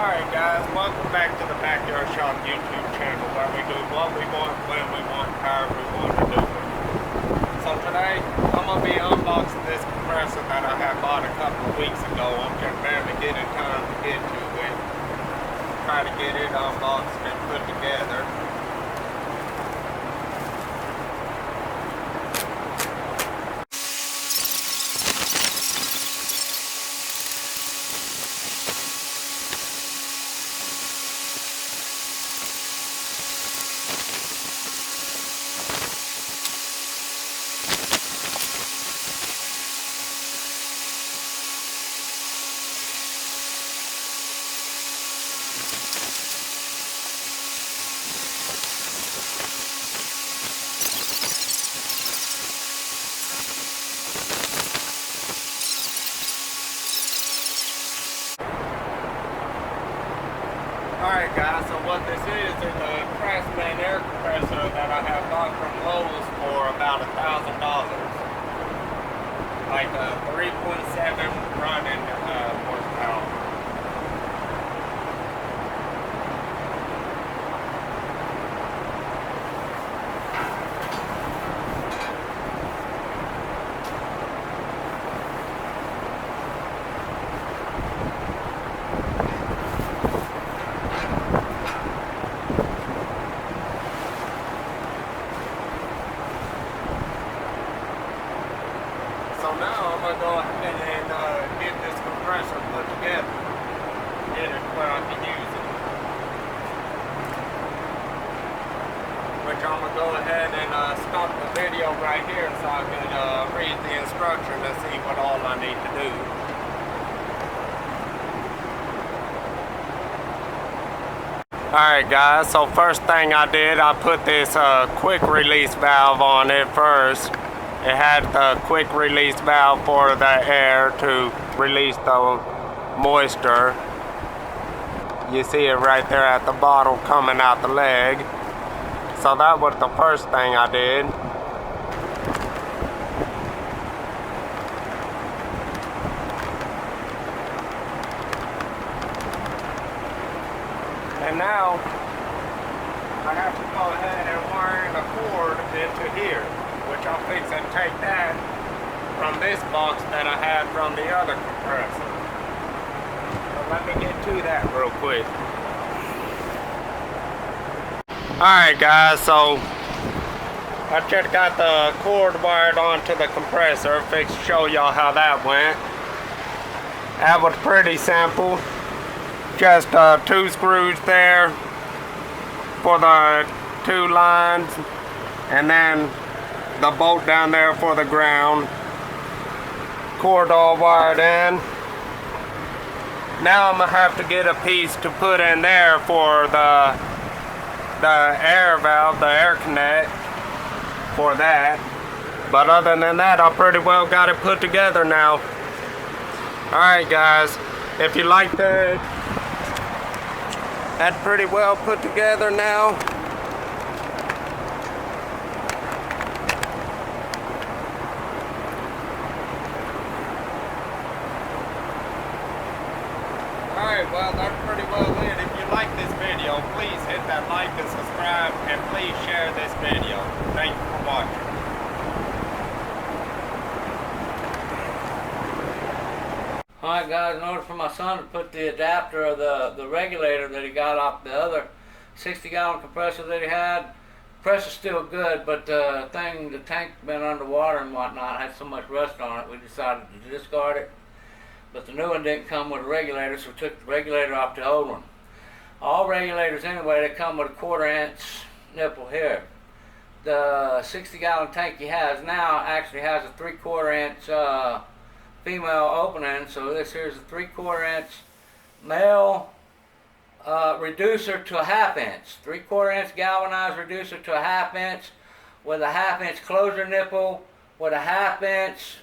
Alright guys, welcome back to the Backyard Shop YouTube channel where we do what we want, when we want, however we want to do it. So today, I'm going to be unboxing this compressor that I had bought a couple of weeks ago. I'm just barely getting time to get to it. Try to get it unboxed and put together. Alright guys, so what this is a Craftsman air compressor that I have bought from Lowe's for about $1,000. Like a 3.7 running horsepower. So now I'm going to go ahead and get this compressor put together. Get it where I can use it. Which I'm going to go ahead and stop the video right here so I can read the instructions and see what all I need to do. Alright guys, so first thing I did, I put this quick release valve on it first. It had the quick release valve for the air to release the moisture. You see it right there at the bottle coming out the leg. So that was the first thing I did. And now I have to go ahead and wiring the cord into here, which I'll fix and take that from this box that I had from the other compressor. So let me get to that real quick. Alright guys, so I just got the cord wired onto the compressor. Fix to show y'all how that went. That was pretty simple. Just 2 screws there for the 2 lines, and then the bolt down there for the ground. Cord all wired in. Now I'm gonna have to get a piece to put in there for the air valve, the air connect for that. But other than that, I pretty well got it put together now. Alright guys, if you like that, that's pretty well put together now. Alright, well that's pretty well it. If you like this video, please hit that like and subscribe, and please share this video. Thank you for watching. Alright guys, in order for my son to put the adapter of the regulator that he got off the other 60-gallon compressor that he had, the compressor's still good, but the tank been underwater and whatnot, had so much rust on it, we decided to discard it. But the new one didn't come with a regulator, so we took the regulator off the old one. All regulators anyway, they come with a 1/4-inch nipple here. The 60-gallon tank he has now actually has a 3/4-inch female opening, so this here's a 3/4-inch male reducer to a 1/2 inch. 3/4-inch galvanized reducer to a 1/2 inch with a 1/2 inch closure nipple with a 1/2 inch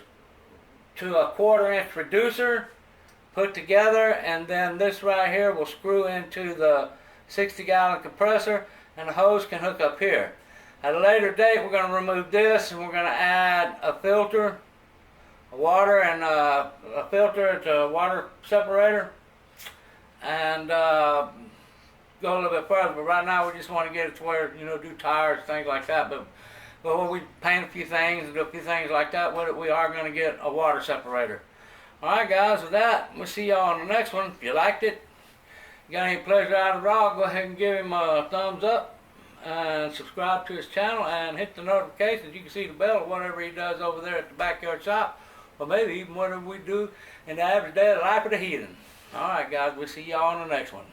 to a 1/4 inch reducer put together, and then this right here will screw into the 60-gallon compressor, and the hose can hook up here. At a later date, we're going to remove this, and we're going to add a filter, water, and a filter to a water separator, and go a little bit further. But right now we just want to get it to where, do tires, things like that. But when we paint a few things and do a few things like that with it, we are going to get a water separator. Alright guys, with that, we'll see y'all on the next one. If you liked it, got any pleasure out of the raw, go ahead and give him a thumbs up and subscribe to his channel and hit the notifications. You can see the bell or whatever he does over there at the backyard shop, or maybe even whatever we do in the average day of the life of the heathen. Alright guys, we'll see y'all on the next one.